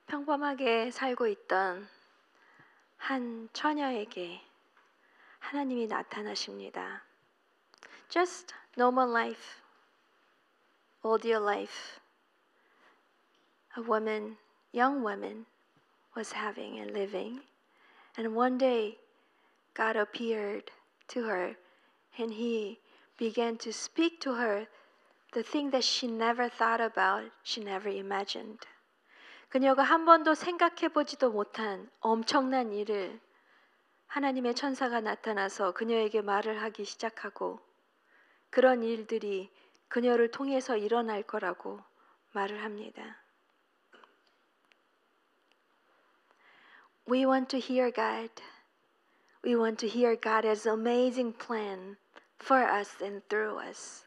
평범하게 살고 있던 한 처녀에게 하나님이 나타나십니다. Just normal life, all your life. A woman, young woman, was having and living, and one day God appeared to her, and He began to speak to her the thing that she never thought about, she never imagined. 그녀가 한 번도 생각해보지도 못한 엄청난 일을 하나님의 천사가 나타나서 그녀에게 말을 하기 시작하고 그런 일들이 그녀를 통해서 일어날 거라고 말을 합니다. We want to hear God. We want to hear God's amazing plan for us and through us.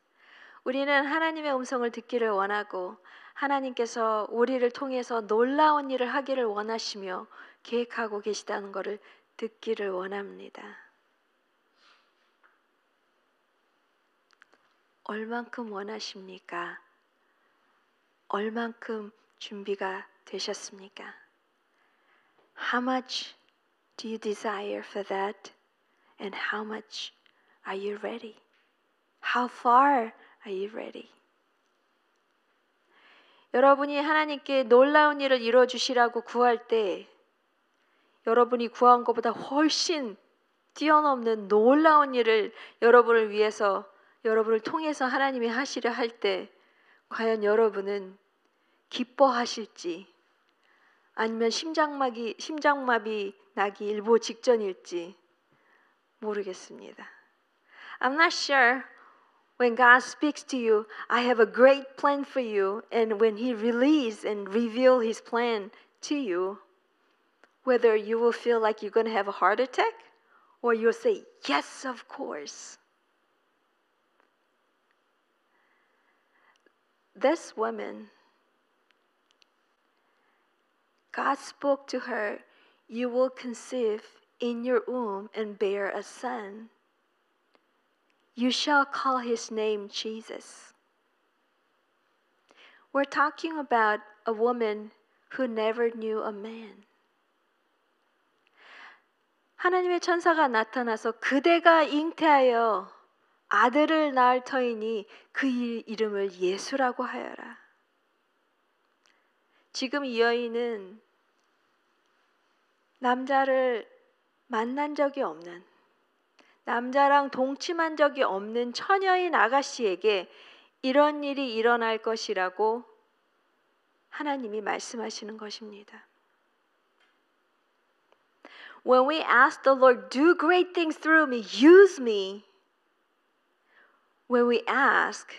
우리는 하나님의 음성을 듣기를 원하고 하나님께서 우리를 통해서 놀라운 일을 하기를 원하시며 계획하고 계시다는 것을 듣기를 원합니다. 얼만큼 원하십니까? 얼만큼 준비가 되셨습니까? How much do you desire for that? And how much are you ready? How far are you ready? 여러분이 하나님께 놀라운 일을 이루어주시라고 구할 때 여러분이 구한 것보다 훨씬 뛰어넘는 놀라운 일을 여러분을 위해서 여러분을 통해서 하나님이 하시려 할 때 과연 여러분은 기뻐하실지 아니면 심장마비 나기 일보 직전일지 모르겠습니다. I'm not sure when God speaks to you, I have a great plan for you, and when He releases and reveals His plan to you, whether you will feel like you're going to have a heart attack or you'll say, yes, of course. This woman, God spoke to her, you will conceive in your womb and bear a son. You shall call his name Jesus. We're talking about a woman who never knew a man. 하나님의 천사가 나타나서 그대가 잉태하여 아들을 낳을 터이니 그 이름을 예수라고 하여라. 지금 이 여인은 남자를 만난 적이 없는 남자랑 동침한 적이 없는 처녀인 아가씨에게 이런 일이 일어날 것이라고 하나님이 말씀하시는 것입니다. When we ask the Lord, do great things through me, use me. When we ask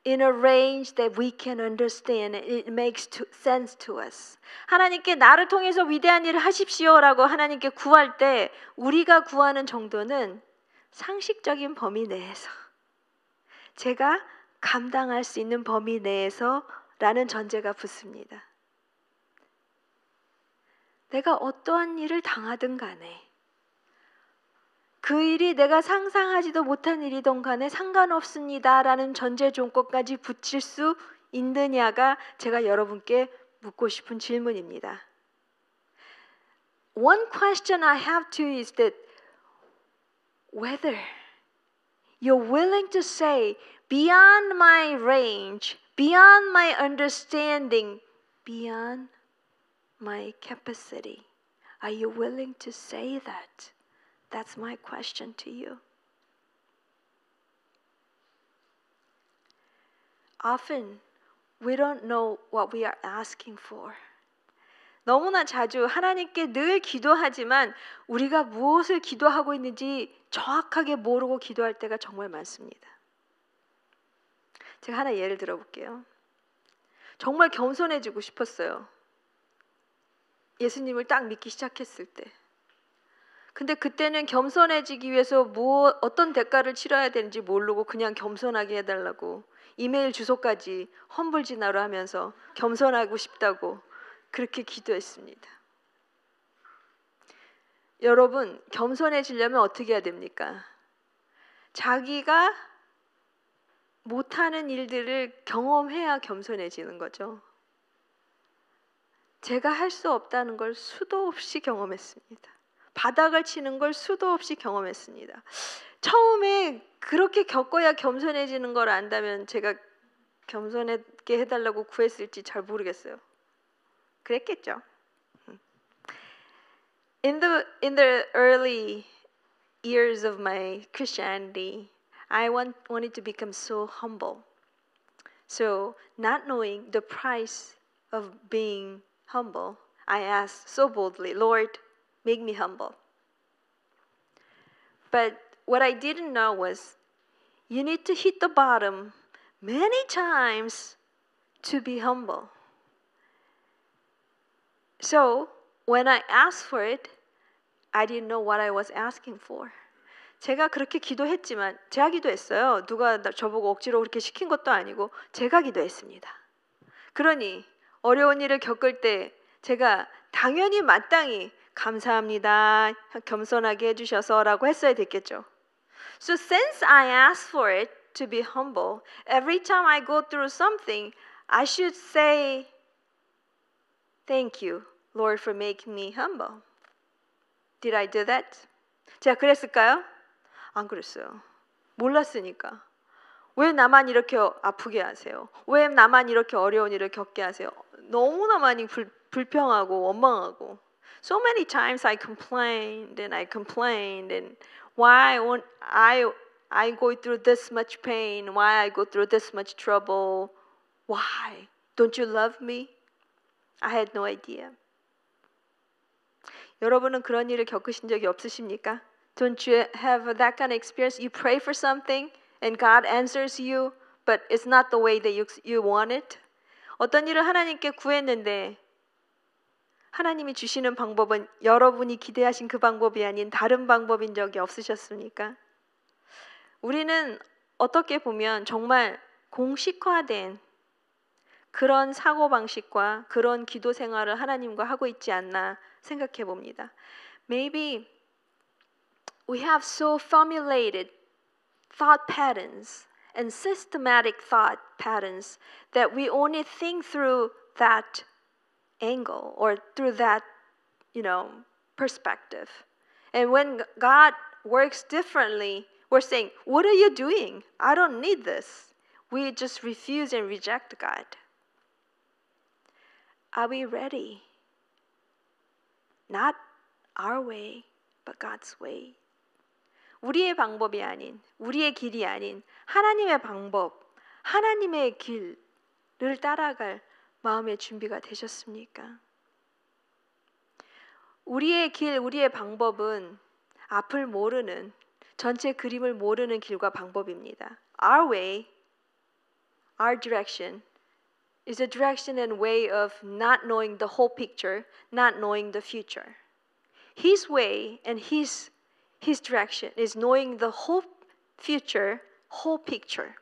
in a range that we can understand. It makes sense to us. 하나님께 나를 통해서 위대한 일을 하십시오라고 하나님께 구할 때 우리가 구하는 정도는 상식적인 범위 내에서 제가 감당할 수 있는 범위 내에서라는 전제가 붙습니다. 내가 어떠한 일을 당하든 간에 그 일이 내가 상상하지도 못한 일이든 간에 상관없습니다라는 전제 조건까지 붙일 수 있느냐가 제가 여러분께 묻고 싶은 질문입니다. One question I have to you is that whether you're willing to say beyond my range, beyond my understanding, beyond my capacity. Are you willing to say that? That's my question to you. Often, we don't know what we are asking for. 너무나 자주 하나님께 늘 기도하지만 우리가 무엇을 기도하고 있는지 정확하게 모르고 기도할 때가 정말 많습니다. 제가 하나 예를 들어볼게요. 정말 겸손해지고 싶었어요. 예수님을 딱 믿기 시작했을 때. 근데 그때는 겸손해지기 위해서 어떤 대가를 치러야 되는지 모르고 그냥 겸손하게 해달라고 이메일 주소까지 험불진화로 하면서 겸손하고 싶다고 그렇게 기도했습니다. 여러분, 겸손해지려면 어떻게 해야 됩니까? 자기가 못하는 일들을 경험해야 겸손해지는 거죠. 제가 할 수 없다는 걸 수도 없이 경험했습니다. 바닥을 치는 걸 수도 없이 경험했습니다. 처음에 그렇게 겪어야 겸손해지는 걸 안다면 제가 겸손하게 해달라고 구했을지 잘 모르겠어요. 그랬겠죠. In the early years of my Christianity, I wanted to become so humble. So, not knowing the price of being humble, I asked so boldly, Lord, make me humble. But what I didn't know was you need to hit the bottom many times to be humble. So, when I asked for it, I didn't know what I was asking for. 제가 그렇게 기도했지만 제가 기도했어요. 누가 저보고 억지로 그렇게 시킨 것도 아니고 제가 기도했습니다. 그러니 어려운 일을 겪을 때 제가 당연히 마땅히 감사합니다. 겸손하게 해주셔서라고 했어야 됐겠죠. So since I asked for it to be humble, every time I go through something, I should say, Thank you, Lord, for making me humble. Did I do that? 제가 그랬을까요? 안 그랬어요. 몰랐으니까. 왜 나만 이렇게 아프게 하세요? 왜 나만 이렇게 어려운 일을 겪게 하세요? 너무나 많이 불평하고 원망하고. So many times I complained and why won't I go through this much pain? Why I go through this much trouble? Why? Don't you love me? I had no idea. 여러분은 그런 일을 겪으신 적이 없으십니까? Don't you have that kind of experience? You pray for something and God answers you, but it's not the way that you want it. 어떤 일을 하나님께 구했는데 하나님이 주시는 방법은 여러분이 기대하신 그 방법이 아닌 다른 방법인 적이 없으셨습니까? 우리는 어떻게 보면 정말 공식화된 그런 사고방식과 그런 기도 생활을 하나님과 하고 있지 않나 생각해 봅니다. Maybe we have so formulated thought patterns and systematic thought patterns that we only think through that angle or through that, perspective. And when God works differently, we're saying, what are you doing? I don't need this. We just refuse and reject God. Are we ready? Not our way, but God's way. 우리의 방법이 아닌, 우리의 길이 아닌 하나님의 방법, 하나님의 길을 따라갈 마음의 준비가 되셨습니까? 우리의 길, 우리의 방법은 앞을 모르는, 전체 그림을 모르는 길과 방법입니다. Our way, our direction is a direction and way of not knowing the whole picture, not knowing the future. His way and His direction is knowing the whole future, whole picture.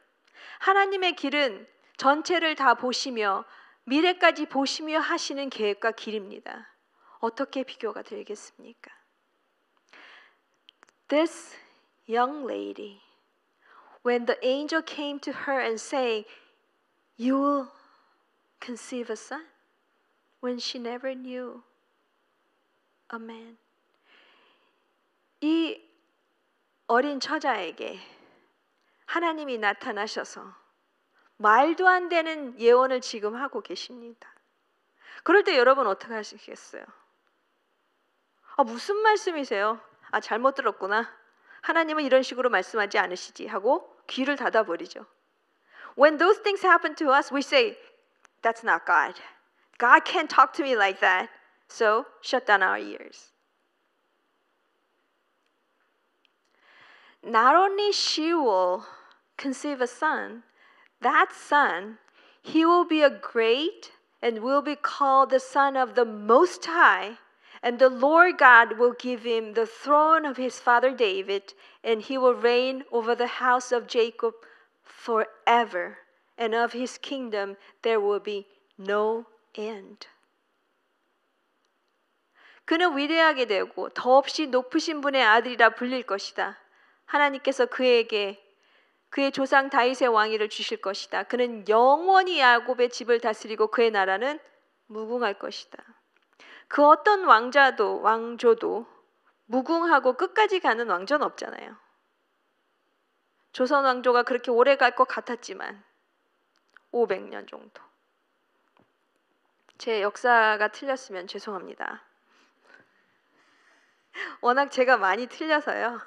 하나님의 길은 전체를 다 보시며 미래까지 보시며 하시는 계획과 길입니다. 어떻게 비교가 되겠습니까? This young lady, when the angel came to her and saying, "You will conceive a son," when she never knew a man. 이 어린 처자에게 하나님이 나타나셔서 말도 안 되는 예언을 지금 하고 계십니다. 그럴 때 여러분 어떻게 하시겠어요? 무슨 말씀이세요? 잘못 들었구나. 하나님은 이런 식으로 말씀하지 않으시지 하고 귀를 닫아버리죠. When those things happen to us, we say, that's not God. God can't talk to me like that. So, shut down our ears. Not only she will conceive a son, that son, he will be a great and will be called the Son of the Most High, and the Lord God will give him the throne of his father David, and he will reign over the house of Jacob forever, and of his kingdom there will be no end. 그는 위대하게 되고 더없이 높으신 분의 아들이라 불릴 것이다. 하나님께서 그에게 그의 조상 다윗의 왕위를 주실 것이다. 그는 영원히 야곱의 집을 다스리고 그의 나라는 무궁할 것이다. 그 어떤 왕조도 무궁하고 끝까지 가는 왕조는 없잖아요. 조선 왕조가 그렇게 오래 갈 것 같았지만 500년 정도. 제 역사가 틀렸으면 죄송합니다. 워낙 제가 많이 틀려서요.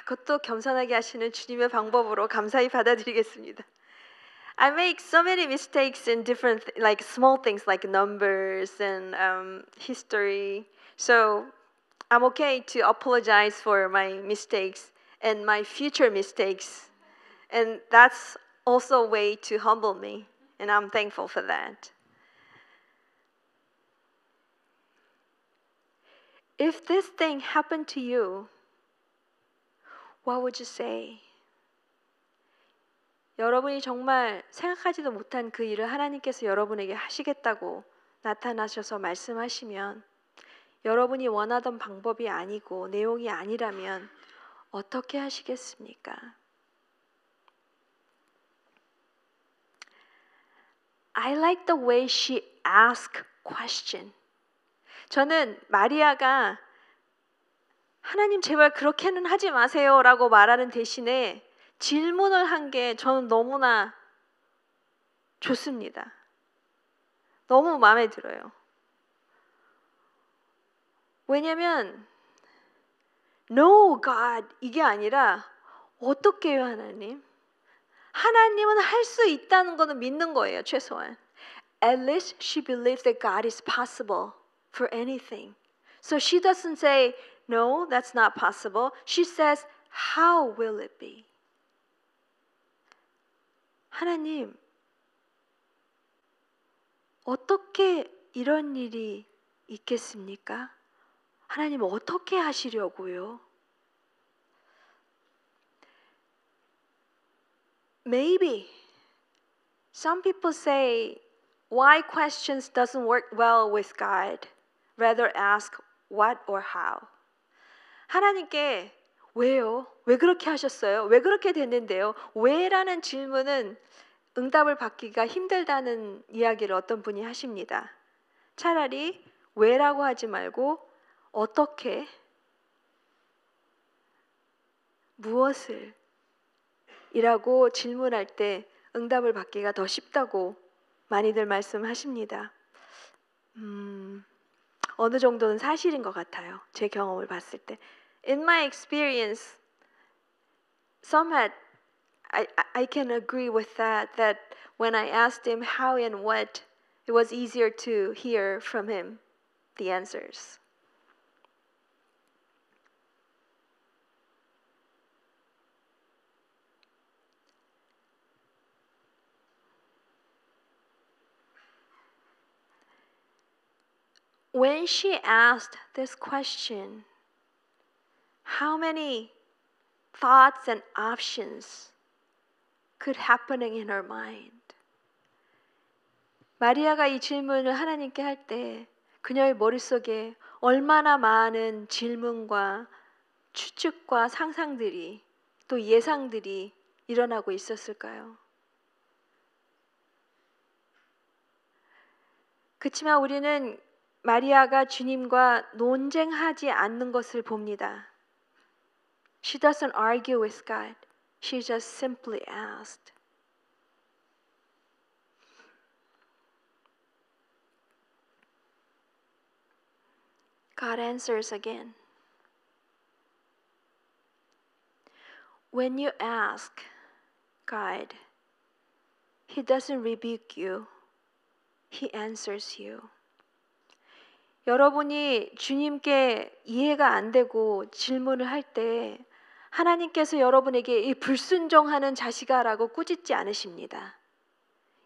그것도 겸손하게 하시는 주님의 방법으로 감사히 받아들이겠습니다. I make so many mistakes in different, like small things like numbers and history. So I'm okay to apologize for my mistakes and my future mistakes. And that's also a way to humble me. And I'm thankful for that. If this thing happened to you, what would you say? 여러분이 정말 생각하지도 못한 그 일을 하나님께서 여러분에게 하시겠다고 나타나셔서 말씀하시면 여러분이 원하던 방법이 아니고 내용이 아니라면 어떻게 하시겠습니까? I like the way she asked question. 저는 마리아가 하나님 제발 그렇게는 하지 마세요 라고 말하는 대신에 질문을 한 게 저는 너무나 좋습니다. 너무 마음에 들어요. 왜냐면 No God 이게 아니라 어떻게요 하나님? 하나님은 할 수 있다는 거는 믿는 거예요 최소한. At least she believes that God is possible for anything. So she doesn't say no, that's not possible. She says how will it be? 하나님, 어떻게 이런 일이 있겠습니까? 하나님 어떻게 하시려고요? Maybe some people say why questions doesn't work well with God. Rather ask what or how. 하나님께 왜요? 왜 그렇게 하셨어요? 왜 그렇게 됐는데요? 왜라는 질문은 응답을 받기가 힘들다는 이야기를 어떤 분이 하십니다. 차라리 왜라고 하지 말고 어떻게, 무엇을 이라고 질문할 때 응답을 받기가 더 쉽다고 많이들 말씀하십니다. 어느 정도는 사실인 것 같아요. 제 경험을 봤을 때. In my experience, I can agree with that when I asked him how and what, it was easier to hear from him the answers. When she asked this question, how many thoughts and options could happening in her mind? 마리아가 이 질문을 하나님께 할 때 그녀의 머릿속에 얼마나 많은 질문과 추측과 상상들이 또 예상들이 일어나고 있었을까요? 그렇지만 우리는 마리아가 주님과 논쟁하지 않는 것을 봅니다. She doesn't argue with God. She just simply asked. God answers again. When you ask God, He doesn't rebuke you. He answers you. 여러분이 주님께 이해가 안 되고 질문을 할 때 하나님께서 여러분에게 이 불순종하는 자식아라고 꾸짖지 않으십니다.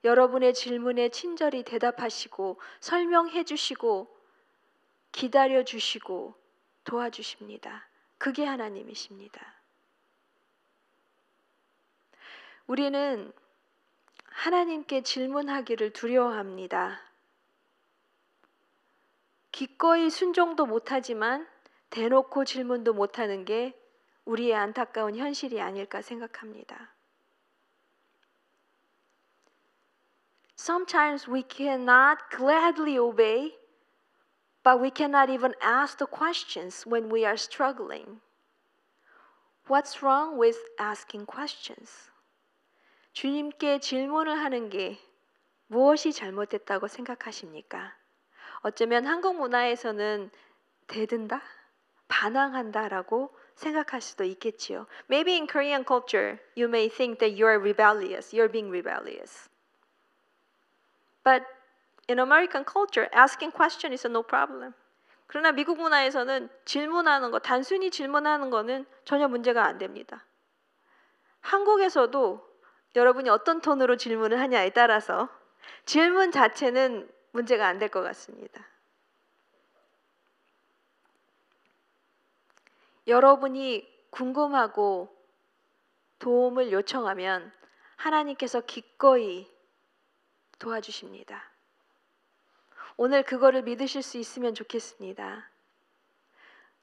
여러분의 질문에 친절히 대답하시고 설명해 주시고 기다려 주시고 도와주십니다. 그게 하나님이십니다. 우리는 하나님께 질문하기를 두려워합니다. 기꺼이 순종도 못하지만 대놓고 질문도 못하는 게 우리의 안타까운 현실이 아닐까 생각합니다. Sometimes we cannot gladly obey, but we cannot even ask the questions when we are struggling. What's wrong with asking questions? 주님께 질문을 하는 게 무엇이 잘못됐다고 생각하십니까? 어쩌면 한국 문화에서는 대든다, 반항한다라고 생각할 수도 있겠지요. Maybe in Korean culture, you may think that you're rebellious, you're being rebellious. But in American culture, asking question is no problem. 그러나 미국 문화에서는 질문하는 거, 단순히 질문하는 거는 전혀 문제가 안 됩니다. 한국에서도 여러분이 어떤 톤으로 질문을 하냐에 따라서 질문 자체는 문제가 안 될 것 같습니다. 여러분이 궁금하고 도움을 요청하면 하나님께서 기꺼이 도와주십니다. 오늘 그거를 믿으실 수 있으면 좋겠습니다.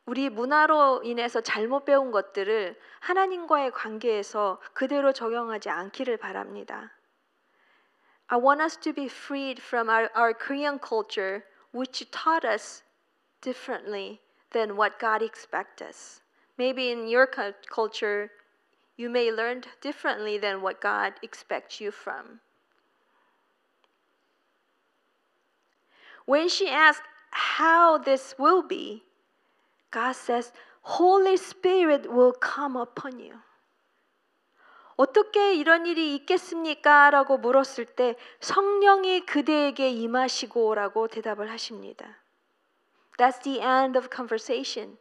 우리 문화로 인해서 잘못 배운 것들을 하나님과의 관계에서 그대로 적용하지 않기를 바랍니다. I want us to be freed from our Korean culture, which taught us differently than what God expects us. Maybe in your culture, you may learn differently than what God expects you from. When she asked how this will be, God says, Holy Spirit will come upon you. 어떻게 이런 일이 있겠습니까? 라고 물었을 때 성령이 그대에게 임하시고 라고 대답을 하십니다. That's the end of conversation.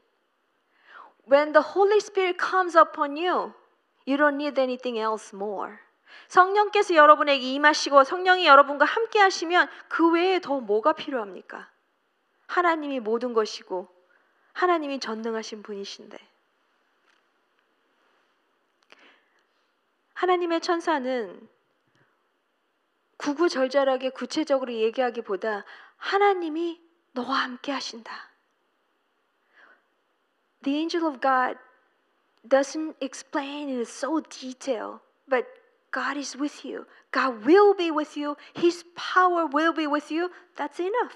When the Holy Spirit comes upon you, you don't need anything else more. 성령께서 여러분에게 임하시고 성령이 여러분과 함께 하시면 그 외에 더 뭐가 필요합니까? 하나님이 모든 것이고 하나님이 전능하신 분이신데 하나님의 천사는 구구절절하게 구체적으로 얘기하기보다 하나님이 너와 함께 하신다. The angel of God doesn't explain in so detail, but God is with you. God will be with you. His power will be with you. That's enough.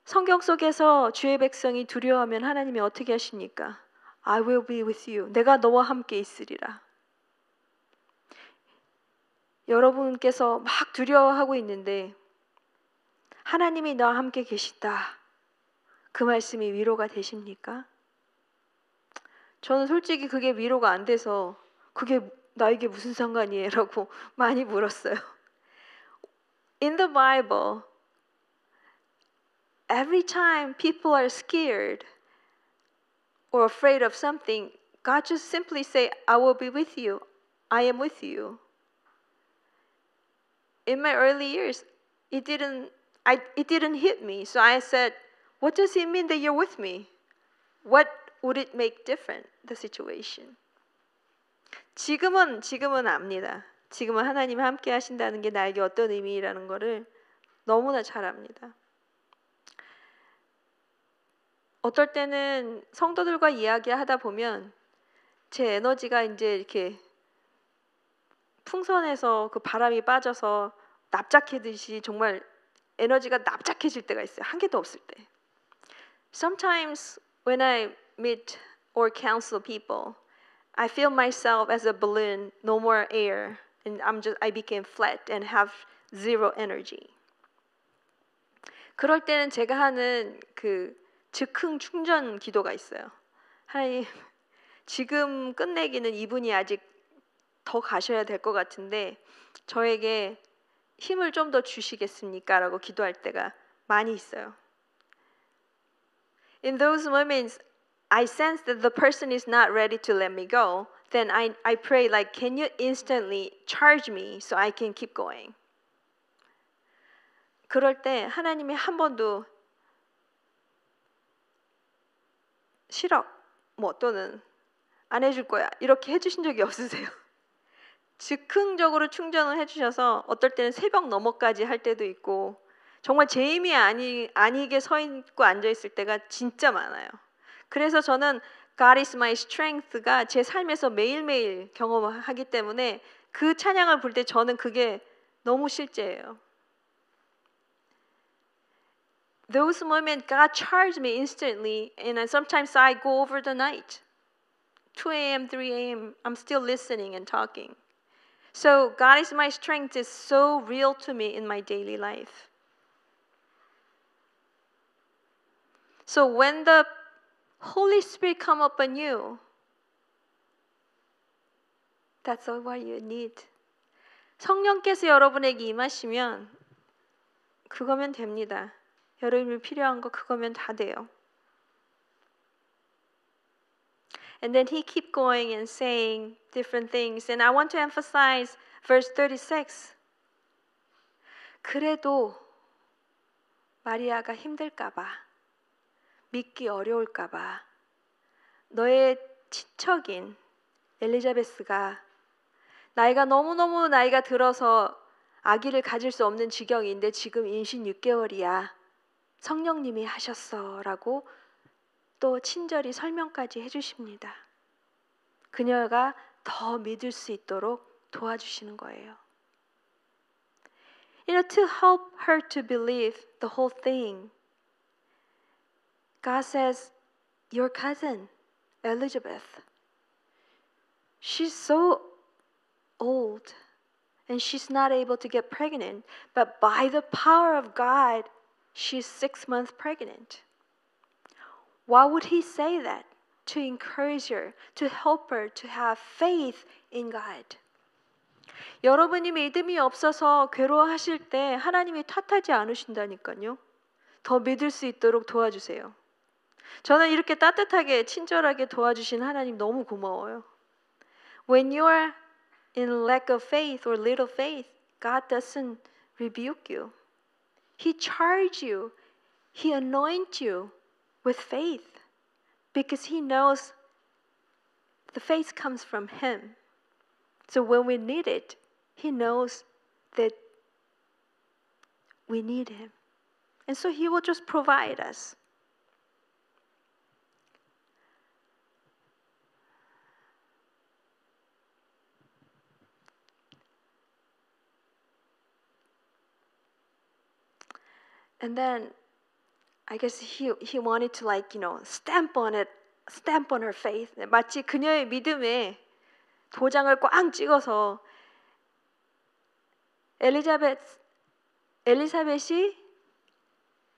성경 속에서 주의 백성이 두려워하면 하나님이 어떻게 하십니까? I will be with you. 내가 너와 함께 있으리라. 여러분께서 막 두려워하고 있는데 하나님이 너와 함께 계신다. 그 말씀이 위로가 되십니까? 저는 솔직히 그게 위로가 안 돼서 그게 나에게 무슨 상관이에요? 라고 많이 물었어요. In the Bible, every time people are scared or afraid of something, God just simply say, I will be with you. I am with you. In my early years, it didn't hit me. So I said, what does it mean that you're with me? What would it make different, the situation? 지금은 압니다. 지금은 하나님 함께 하신다는 게 나에게 어떤 의미라는 거를 너무나 잘 압니다. 어떨 때는 성도들과 이야기하다 보면 제 에너지가 이제 이렇게 풍선에서 그 바람이 빠져서 납작해듯이 정말 에너지가 납작해질 때가 있어요. 한 개도 없을 때. Sometimes when I meet or counsel people, I feel myself as a balloon, no more air, and I became flat and have zero energy. 그럴 때는 제가 하는 그 즉흥 충전 기도가 있어요. 하나님, 지금 끝내기는 이분이 아직 더 가셔야 될 것 같은데 저에게 힘을 좀 더 주시겠습니까? 라고 기도할 때가 많이 있어요. In those moments, I sense that the person is not ready to let me go. Then I pray like, can you instantly charge me so I can keep going? 그럴 때 하나님이 한 번도 싫어, 또는 안 해줄 거야 이렇게 해주신 적이 없으세요? 즉흥적으로 충전을 해주셔서 어떨 때는 새벽 넘어까지 할 때도 있고 정말 제 힘이 아니게 서 있고 앉아 있을 때가 진짜 많아요. 그래서 저는 God is my strength가 제 삶에서 매일매일 경험하기 때문에 그 찬양을 부를 때 저는 그게 너무 실제예요. Those moments, God charged me instantly, and sometimes I go over the night. 2 a.m., 3 a.m., I'm still listening and talking. So God is my strength is so real to me in my daily life. So when the Holy Spirit come upon you, that's all what you need. 성령께서 여러분에게 임하시면 그거면 됩니다. 여러분이 필요한 거 그거면 다 돼요. And then he keep going and saying different things. And I want to emphasize verse 36. 그래도 마리아가 힘들까 봐, 믿기 어려울까 봐, 너의 친척인 엘리자베스가 너무너무 나이가 들어서 아기를 가질 수 없는 지경인데 지금 임신 6개월이야. 성령님이 하셨어 라고 또 친절히 설명까지 해주십니다. 그녀가 더 믿을 수 있도록 도와주시는 거예요. To help her to believe the whole thing, God says, your cousin, Elizabeth, she's so old and she's not able to get pregnant, but by the power of God, she's 6 months pregnant. Why would he say that? To encourage her, to help her to have faith in God. 여러분이 믿음이 없어서 괴로워하실 때 하나님이 탓하지 않으신다니까요. 더 믿을 수 있도록 도와주세요. 저는 이렇게 따뜻하게 친절하게 도와주신 하나님 너무 고마워요. When you are in lack of faith or little faith, God doesn't rebuke you. He charges you. He anoints you with faith because He knows the faith comes from Him. So when we need it, He knows that we need Him. And so He will just provide us. And then I guess he wanted to stamp on her faith. 마치 그녀의 믿음에 도장을 꽝 찍어서 엘리사벳이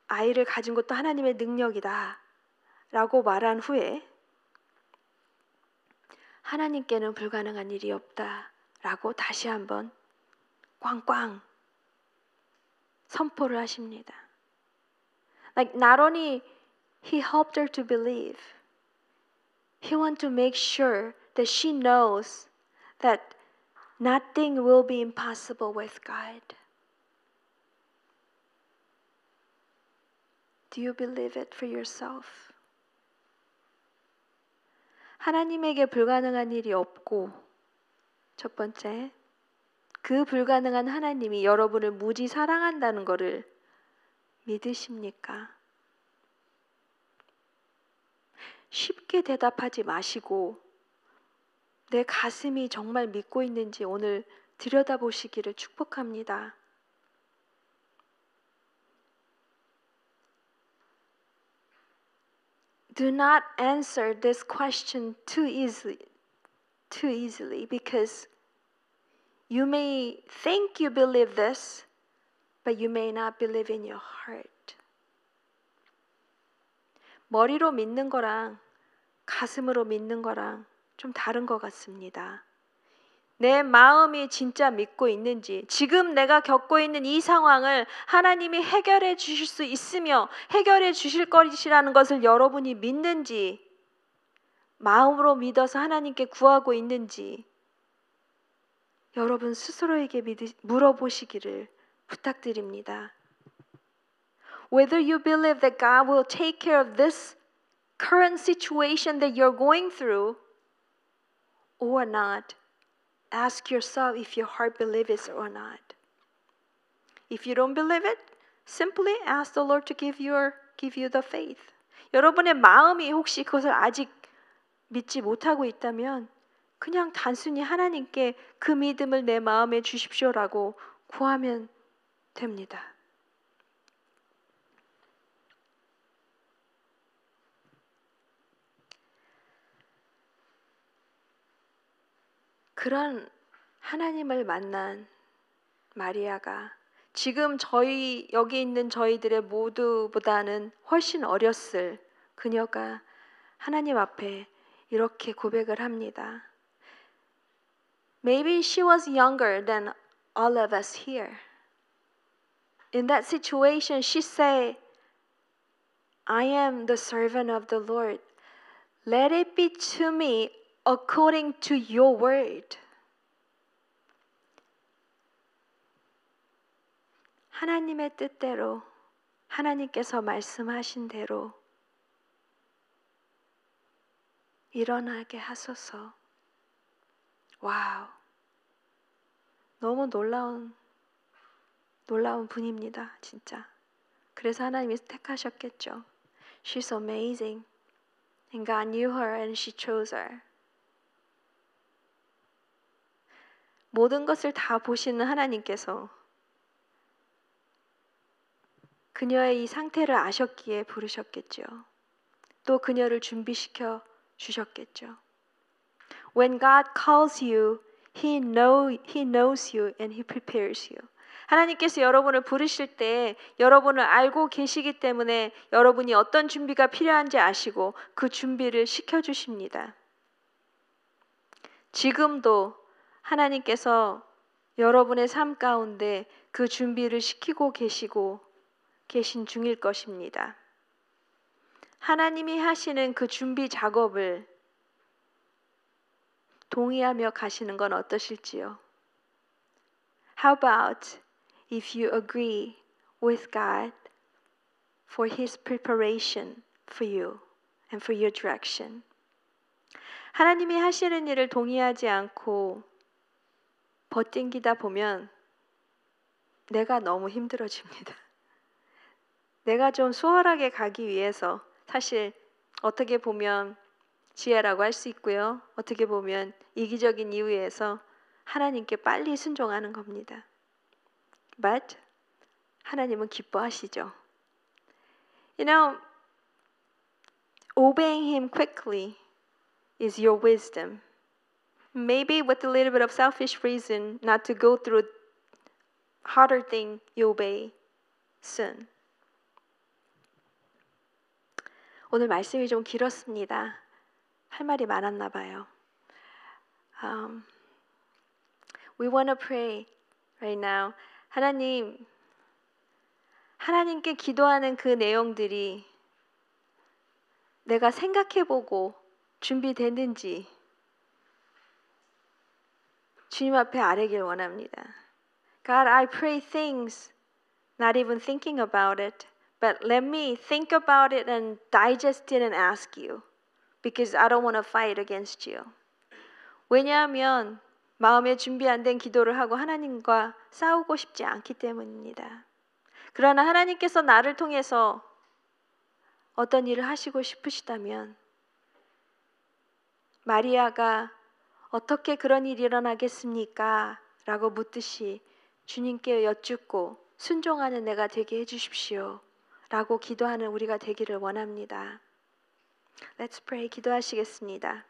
아이를 가진 것도 하나님의 능력이다 라고 말한 후에 하나님께는 불가능한 일이 없다 라고 다시 한번 꽝꽝 선포를 하십니다. Like not only he helped her to believe, he wanted to make sure that she knows that nothing will be impossible with God. Do you believe it for yourself? 하나님에게 불가능한 일이 없고, 첫 번째, 그 불가능한 하나님이 여러분을 무지 사랑한다는 것을 믿으십니까? 쉽게 대답하지 마시고 내 가슴이 정말 믿고 있는지 오늘 들여다보시기를 축복합니다. Do not answer this question too easily because you may think you believe this, but you may not believe in your heart. 머리로 믿는 거랑 가슴으로 믿는 거랑 좀 다른 것 같습니다. 내 마음이 진짜 믿고 있는지, 지금 내가 겪고 있는 이 상황을 하나님이 해결해 주실 수 있으며 해결해 주실 것이라는 것을 여러분이 믿는지, 마음으로 믿어서 하나님께 구하고 있는지 여러분 스스로에게 물어보시기를 부탁드립니다. Whether you believe that God will take care of this current situation that you're going through or not, ask yourself if your heart believes it or not. If you don't believe it, simply ask the Lord to give you the faith. 여러분의 마음이 혹시 그것을 아직 믿지 못하고 있다면 그냥 단순히 하나님께 그 믿음을 내 마음에 주십시오라고 구하면 됩니다. 그런 하나님을 만난 마리아가 지금 여기 있는 저희들의 모두보다는 훨씬 어렸을 그녀가 하나님 앞에 이렇게 고백을 합니다. Maybe she was younger than all of us here. In that situation, she said, I am the servant of the Lord. Let it be to me according to your word. 하나님의 뜻대로 하나님께서 말씀하신 대로 일어나게 하소서. 와우. 너무 놀라운 분입니다. 진짜. 그래서 하나님이 택하셨겠죠. She's amazing. And God knew her and she chose her. 모든 것을 다 보시는 하나님께서 그녀의 이 상태를 아셨기에 부르셨겠죠. 또 그녀를 준비시켜 주셨겠죠. When God calls you, He knows you and He prepares you. 하나님께서 여러분을 부르실 때 여러분을 알고 계시기 때문에 여러분이 어떤 준비가 필요한지 아시고 그 준비를 시켜주십니다. 지금도 하나님께서 여러분의 삶 가운데 그 준비를 시키고 계신 중일 것입니다. 하나님이 하시는 그 준비 작업을 동의하며 가시는 건 어떠실지요? How about if you agree with God for His preparation for you and for your direction? 하나님이 하시는 일을 동의하지 않고 버팅기다 보면 내가 너무 힘들어집니다. 내가 좀 수월하게 가기 위해서 사실 어떻게 보면 지혜라고 할 수 있고요. 어떻게 보면 이기적인 이유에서 하나님께 빨리 순종하는 겁니다. But 하나님은 기뻐하시죠. You know, obeying Him quickly is your wisdom. Maybe with a little bit of selfish reason not to go through harder thing, you obey soon. 오늘 말씀이 좀 길었습니다. 할 말이 많았나 봐요. We want to pray right now. 하나님께 기도하는 그 내용들이 내가 생각해보고 준비됐는지 주님 앞에 아뢰길 원합니다. God, I pray things not even thinking about it, but let me think about it and digest it and ask you, because I don't want to fight against you. 왜냐하면 마음에 준비 안 된 기도를 하고 하나님과 싸우고 싶지 않기 때문입니다. 그러나 하나님께서 나를 통해서 어떤 일을 하시고 싶으시다면 마리아가 어떻게 그런 일이 일어나겠습니까? 라고 묻듯이 주님께 여쭙고 순종하는 내가 되게 해주십시오. 라고 기도하는 우리가 되기를 원합니다. Let's pray. 기도하시겠습니다.